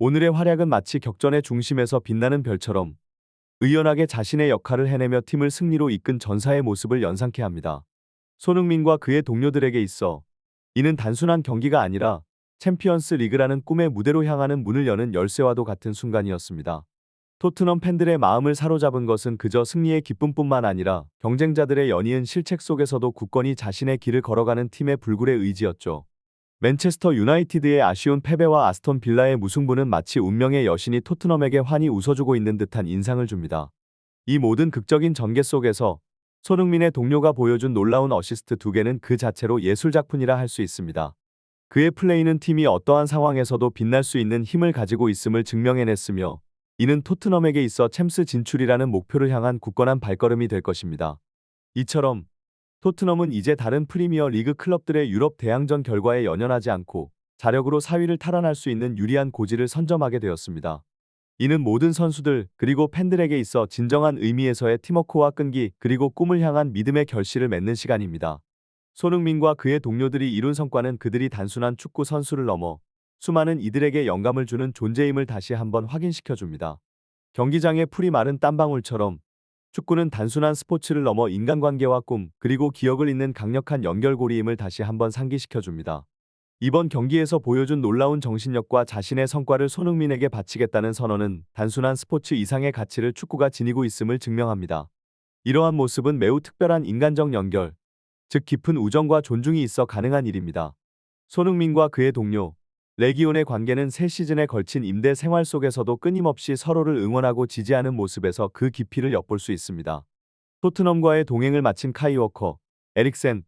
오늘의 활약은 마치 격전의 중심에서 빛나는 별처럼 의연하게 자신의 역할을 해내며 팀을 승리로 이끈 전사의 모습을 연상케 합니다. 손흥민과 그의 동료들에게 있어 이는 단순한 경기가 아니라 챔피언스 리그라는 꿈의 무대로 향하는 문을 여는 열쇠와도 같은 순간이었습니다. 토트넘 팬들의 마음을 사로잡은 것은 그저 승리의 기쁨뿐만 아니라 경쟁자들의 연이은 실책 속에서도 굳건히 자신의 길을 걸어가는 팀의 불굴의 의지였죠. 맨체스터 유나이티드의 아쉬운 패배와 아스톤 빌라의 무승부는 마치 운명의 여신이 토트넘에게 환히 웃어주고 있는 듯한 인상을 줍니다. 이 모든 극적인 전개 속에서 손흥민의 동료가 보여준 놀라운 어시스트 2개는 그 자체로 예술작품이라 할 수 있습니다. 그의 플레이는 팀이 어떠한 상황에서도 빛날 수 있는 힘을 가지고 있음을 증명해냈으며 이는 토트넘에게 있어 챔스 진출이라는 목표를 향한 굳건한 발걸음이 될 것입니다. 이처럼 토트넘은 이제 다른 프리미어 리그 클럽들의 유럽 대항전 결과에 연연하지 않고 자력으로 4위를 탈환할 수 있는 유리한 고지를 선점하게 되었습니다. 이는 모든 선수들 그리고 팬들에게 있어 진정한 의미에서의 팀워크와 끈기 그리고 꿈을 향한 믿음의 결실을 맺는 시간입니다. 손흥민과 그의 동료들이 이룬 성과는 그들이 단순한 축구 선수를 넘어 수많은 이들에게 영감을 주는 존재임을 다시 한번 확인시켜줍니다. 경기장의 풀이 마른 땀방울처럼 축구는 단순한 스포츠를 넘어 인간관계와 꿈, 그리고 기억을 잇는 강력한 연결고리임을 다시 한번 상기시켜줍니다. 이번 경기에서 보여준 놀라운 정신력과 자신의 성과를 손흥민에게 바치겠다는 선언은 단순한 스포츠 이상의 가치를 축구가 지니고 있음을 증명합니다. 이러한 모습은 매우 특별한 인간적 연결, 즉 깊은 우정과 존중이 있어 가능한 일입니다. 손흥민과 그의 동료, 레기온의 관계는 새 시즌에 걸친 임대 생활 속에서도 끊임없이 서로를 응원하고 지지하는 모습에서 그 깊이를 엿볼 수 있습니다. 토트넘과의 동행을 마친 카이 워커, 에릭센,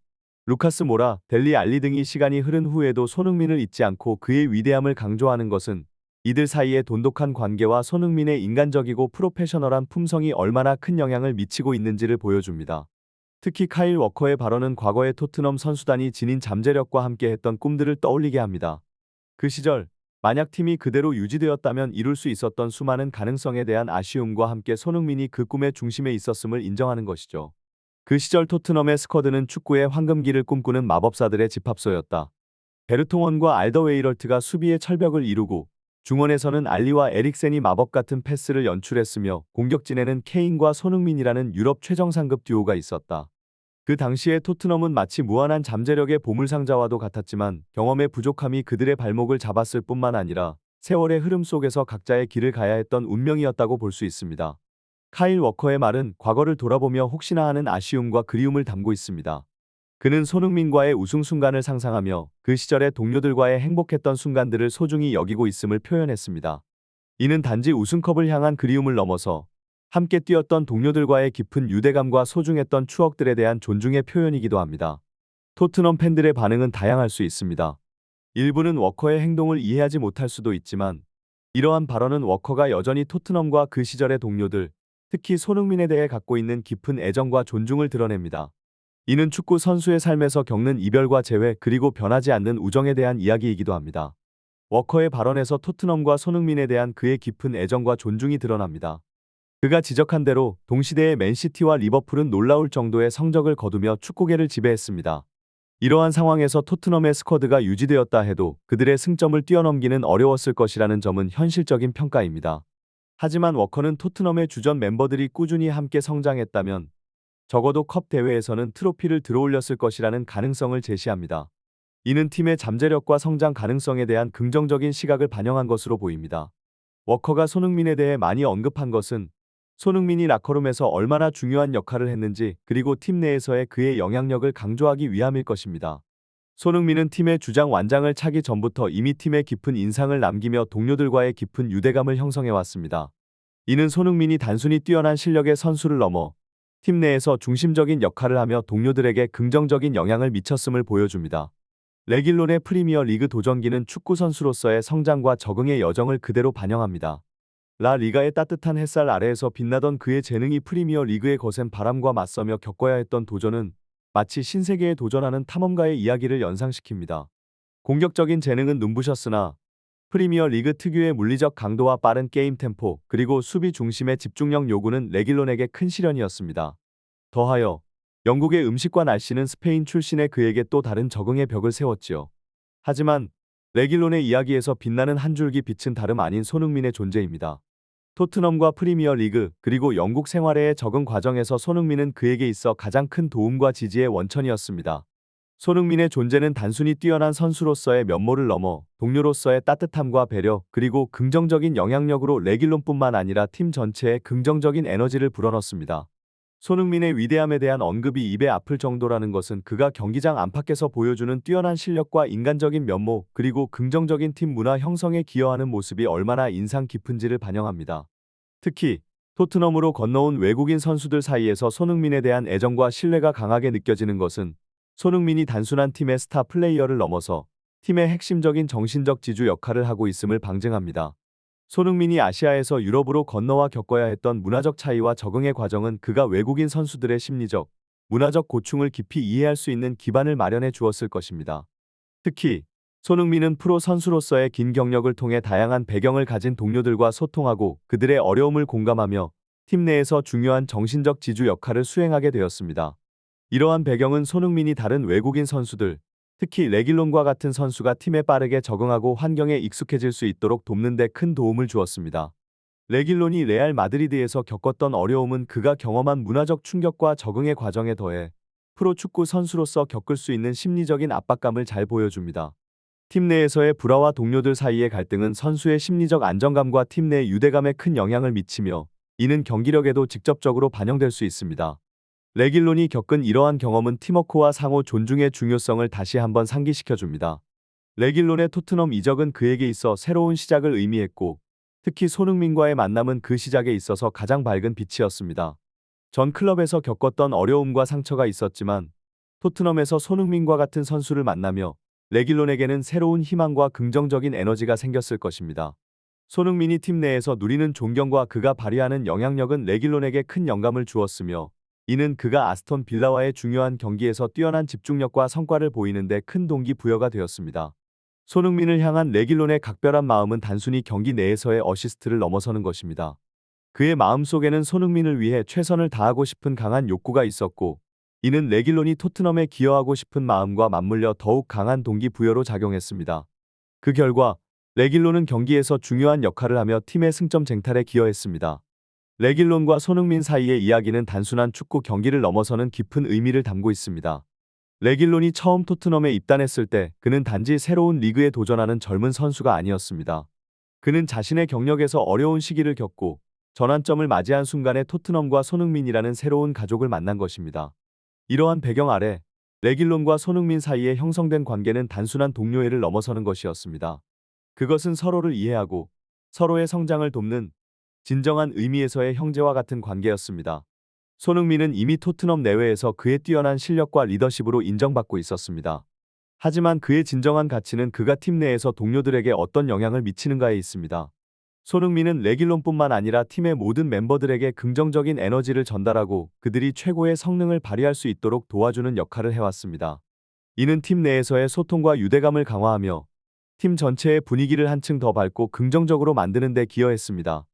루카스 모라, 델리 알리 등이 시간이 흐른 후에도 손흥민을 잊지 않고 그의 위대함을 강조하는 것은 이들 사이의 돈독한 관계와 손흥민의 인간적이고 프로페셔널한 품성이 얼마나 큰 영향을 미치고 있는지를 보여줍니다. 특히 카일 워커의 발언은 과거의 토트넘 선수단이 지닌 잠재력과 함께했던 꿈들을 떠올리게 합니다. 그 시절, 만약 팀이 그대로 유지되었다면 이룰 수 있었던 수많은 가능성에 대한 아쉬움과 함께 손흥민이 그 꿈의 중심에 있었음을 인정하는 것이죠. 그 시절 토트넘의 스쿼드는 축구의 황금기를 꿈꾸는 마법사들의 집합소였다. 베르통원과 알더웨이럴트가 수비의 철벽을 이루고 중원에서는 알리와 에릭센이 마법 같은 패스를 연출했으며 공격진에는 케인과 손흥민이라는 유럽 최정상급 듀오가 있었다. 그 당시의 토트넘은 마치 무한한 잠재력의 보물상자와도 같았지만 경험의 부족함이 그들의 발목을 잡았을 뿐만 아니라 세월의 흐름 속에서 각자의 길을 가야 했던 운명이었다고 볼 수 있습니다. 카일 워커의 말은 과거를 돌아보며 혹시나 하는 아쉬움과 그리움을 담고 있습니다. 그는 손흥민과의 우승 순간을 상상하며 그 시절의 동료들과의 행복했던 순간들을 소중히 여기고 있음을 표현했습니다. 이는 단지 우승컵을 향한 그리움을 넘어서 함께 뛰었던 동료들과의 깊은 유대감과 소중했던 추억들에 대한 존중의 표현이기도 합니다. 토트넘 팬들의 반응은 다양할 수 있습니다. 일부는 워커의 행동을 이해하지 못할 수도 있지만 이러한 발언은 워커가 여전히 토트넘과 그 시절의 동료들, 특히 손흥민에 대해 갖고 있는 깊은 애정과 존중을 드러냅니다. 이는 축구 선수의 삶에서 겪는 이별과 재회 그리고 변하지 않는 우정에 대한 이야기이기도 합니다. 워커의 발언에서 토트넘과 손흥민에 대한 그의 깊은 애정과 존중이 드러납니다. 그가 지적한 대로 동시대의 맨시티와 리버풀은 놀라울 정도의 성적을 거두며 축구계를 지배했습니다. 이러한 상황에서 토트넘의 스쿼드가 유지되었다 해도 그들의 승점을 뛰어넘기는 어려웠을 것이라는 점은 현실적인 평가입니다. 하지만 워커는 토트넘의 주전 멤버들이 꾸준히 함께 성장했다면 적어도 컵 대회에서는 트로피를 들어올렸을 것이라는 가능성을 제시합니다. 이는 팀의 잠재력과 성장 가능성에 대한 긍정적인 시각을 반영한 것으로 보입니다. 워커가 손흥민에 대해 많이 언급한 것은 손흥민이 라커룸에서 얼마나 중요한 역할을 했는지 그리고 팀 내에서의 그의 영향력을 강조하기 위함일 것입니다. 손흥민은 팀의 주장 완장을 차기 전부터 이미 팀에 깊은 인상을 남기며 동료들과의 깊은 유대감을 형성해왔습니다. 이는 손흥민이 단순히 뛰어난 실력의 선수를 넘어 팀 내에서 중심적인 역할을 하며 동료들에게 긍정적인 영향을 미쳤음을 보여줍니다. 레길론의 프리미어 리그 도전기는 축구 선수로서의 성장과 적응의 여정을 그대로 반영합니다. 라 리가의 따뜻한 햇살 아래에서 빛나던 그의 재능이 프리미어 리그의 거센 바람과 맞서며 겪어야 했던 도전은 마치 신세계에 도전하는 탐험가의 이야기를 연상시킵니다. 공격적인 재능은 눈부셨으나 프리미어 리그 특유의 물리적 강도와 빠른 게임 템포 그리고 수비 중심의 집중력 요구는 레길론에게 큰 시련이었습니다. 더하여 영국의 음식과 날씨는 스페인 출신의 그에게 또 다른 적응의 벽을 세웠지요. 하지만 레길론의 이야기에서 빛나는 한 줄기 빛은 다름 아닌 손흥민의 존재입니다. 토트넘과 프리미어 리그 그리고 영국 생활의 적응 과정에서 손흥민은 그에게 있어 가장 큰 도움과 지지의 원천이었습니다. 손흥민의 존재는 단순히 뛰어난 선수로서의 면모를 넘어 동료로서의 따뜻함과 배려 그리고 긍정적인 영향력으로 레길론뿐만 아니라 팀 전체에 긍정적인 에너지를 불어넣습니다. 손흥민의 위대함에 대한 언급이 입에 아플 정도라는 것은 그가 경기장 안팎에서 보여주는 뛰어난 실력과 인간적인 면모 그리고 긍정적인 팀 문화 형성에 기여하는 모습이 얼마나 인상 깊은지를 반영합니다. 특히 토트넘으로 건너온 외국인 선수들 사이에서 손흥민에 대한 애정과 신뢰가 강하게 느껴지는 것은 손흥민이 단순한 팀의 스타 플레이어를 넘어서 팀의 핵심적인 정신적 지주 역할을 하고 있음을 방증합니다. 손흥민이 아시아에서 유럽으로 건너와 겪어야 했던 문화적 차이와 적응의 과정은 그가 외국인 선수들의 심리적, 문화적 고충을 깊이 이해할 수 있는 기반을 마련해 주었을 것입니다. 특히 손흥민은 프로 선수로서의 긴 경력을 통해 다양한 배경을 가진 동료들과 소통하고 그들의 어려움을 공감하며 팀 내에서 중요한 정신적 지주 역할을 수행하게 되었습니다. 이러한 배경은 손흥민이 다른 외국인 선수들, 특히 레길론과 같은 선수가 팀에 빠르게 적응하고 환경에 익숙해질 수 있도록 돕는 데 큰 도움을 주었습니다. 레길론이 레알 마드리드에서 겪었던 어려움은 그가 경험한 문화적 충격과 적응의 과정에 더해 프로축구 선수로서 겪을 수 있는 심리적인 압박감을 잘 보여줍니다. 팀 내에서의 불화와 동료들 사이의 갈등은 선수의 심리적 안정감과 팀 내 유대감에 큰 영향을 미치며 이는 경기력에도 직접적으로 반영될 수 있습니다. 레길론이 겪은 이러한 경험은 팀워크와 상호 존중의 중요성을 다시 한번 상기시켜줍니다. 레길론의 토트넘 이적은 그에게 있어 새로운 시작을 의미했고 특히 손흥민과의 만남은 그 시작에 있어서 가장 밝은 빛이었습니다. 전 클럽에서 겪었던 어려움과 상처가 있었지만 토트넘에서 손흥민과 같은 선수를 만나며 레길론에게는 새로운 희망과 긍정적인 에너지가 생겼을 것입니다. 손흥민이 팀 내에서 누리는 존경과 그가 발휘하는 영향력은 레길론에게 큰 영감을 주었으며 이는 그가 아스톤 빌라와의 중요한 경기에서 뛰어난 집중력과 성과를 보이는데 큰 동기부여가 되었습니다. 손흥민을 향한 레길론의 각별한 마음은 단순히 경기 내에서의 어시스트를 넘어서는 것입니다. 그의 마음속에는 손흥민을 위해 최선을 다하고 싶은 강한 욕구가 있었고 이는 레길론이 토트넘에 기여하고 싶은 마음과 맞물려 더욱 강한 동기부여로 작용했습니다. 그 결과 레길론은 경기에서 중요한 역할을 하며 팀의 승점 쟁탈에 기여했습니다. 레길론과 손흥민 사이의 이야기는 단순한 축구 경기를 넘어서는 깊은 의미를 담고 있습니다. 레길론이 처음 토트넘에 입단했을 때 그는 단지 새로운 리그에 도전하는 젊은 선수가 아니었습니다. 그는 자신의 경력에서 어려운 시기를 겪고 전환점을 맞이한 순간에 토트넘과 손흥민이라는 새로운 가족을 만난 것입니다. 이러한 배경 아래 레길론과 손흥민 사이에 형성된 관계는 단순한 동료애를 넘어서는 것이었습니다. 그것은 서로를 이해하고 서로의 성장을 돕는 진정한 의미에서의 형제와 같은 관계였습니다. 손흥민은 이미 토트넘 내외에서 그의 뛰어난 실력과 리더십으로 인정받고 있었습니다. 하지만 그의 진정한 가치는 그가 팀 내에서 동료들에게 어떤 영향을 미치는가에 있습니다. 손흥민은 레길론뿐만 아니라 팀의 모든 멤버들에게 긍정적인 에너지를 전달하고 그들이 최고의 성능을 발휘할 수 있도록 도와주는 역할을 해왔습니다. 이는 팀 내에서의 소통과 유대감을 강화하며 팀 전체의 분위기를 한층 더 밝고 긍정적으로 만드는 데 기여했습니다.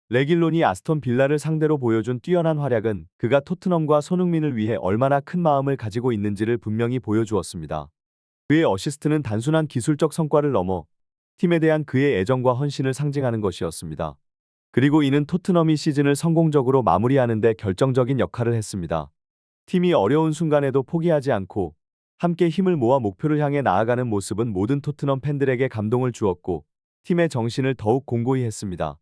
레길론이 아스톤 빌라를 상대로 보여준 뛰어난 활약은 그가 토트넘과 손흥민을 위해 얼마나 큰 마음을 가지고 있는지를 분명히 보여주었습니다. 그의 어시스트는 단순한 기술적 성과를 넘어 팀에 대한 그의 애정과 헌신을 상징하는 것이었습니다. 그리고 이는 토트넘이 시즌을 성공적으로 마무리하는 데 결정적인 역할을 했습니다. 팀이 어려운 순간에도 포기하지 않고 함께 힘을 모아 목표를 향해 나아가는 모습은 모든 토트넘 팬들에게 감동을 주었고 팀의 정신을 더욱 공고히 했습니다.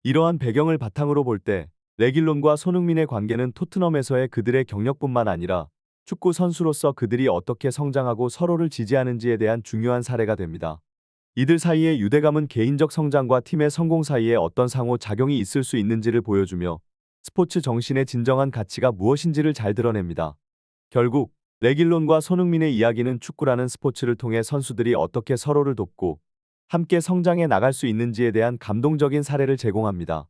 이러한 배경을 바탕으로 볼 때 레길론과 손흥민의 관계는 토트넘에서의 그들의 경력뿐만 아니라 축구 선수로서 그들이 어떻게 성장하고 서로를 지지하는지에 대한 중요한 사례가 됩니다. 이들 사이의 유대감은 개인적 성장과 팀의 성공 사이에 어떤 상호작용이 있을 수 있는지를 보여주며 스포츠 정신의 진정한 가치가 무엇인지를 잘 드러냅니다. 결국 레길론과 손흥민의 이야기는 축구라는 스포츠를 통해 선수들이 어떻게 서로를 돕고 함께 성장해 나갈 수 있는지에 대한 감동적인 사례를 제공합니다.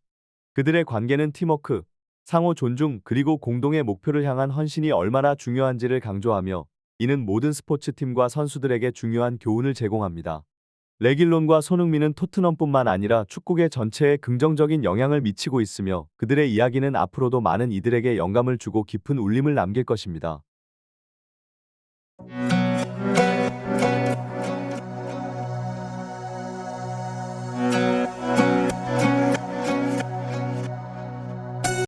그들의 관계는 팀워크, 상호 존중 그리고 공동의 목표를 향한 헌신이 얼마나 중요한지를 강조하며 이는 모든 스포츠팀과 선수들에게 중요한 교훈을 제공합니다. 레길론과 손흥민은 토트넘뿐만 아니라 축구계 전체에 긍정적인 영향을 미치고 있으며 그들의 이야기는 앞으로도 많은 이들에게 영감을 주고 깊은 울림을 남길 것입니다.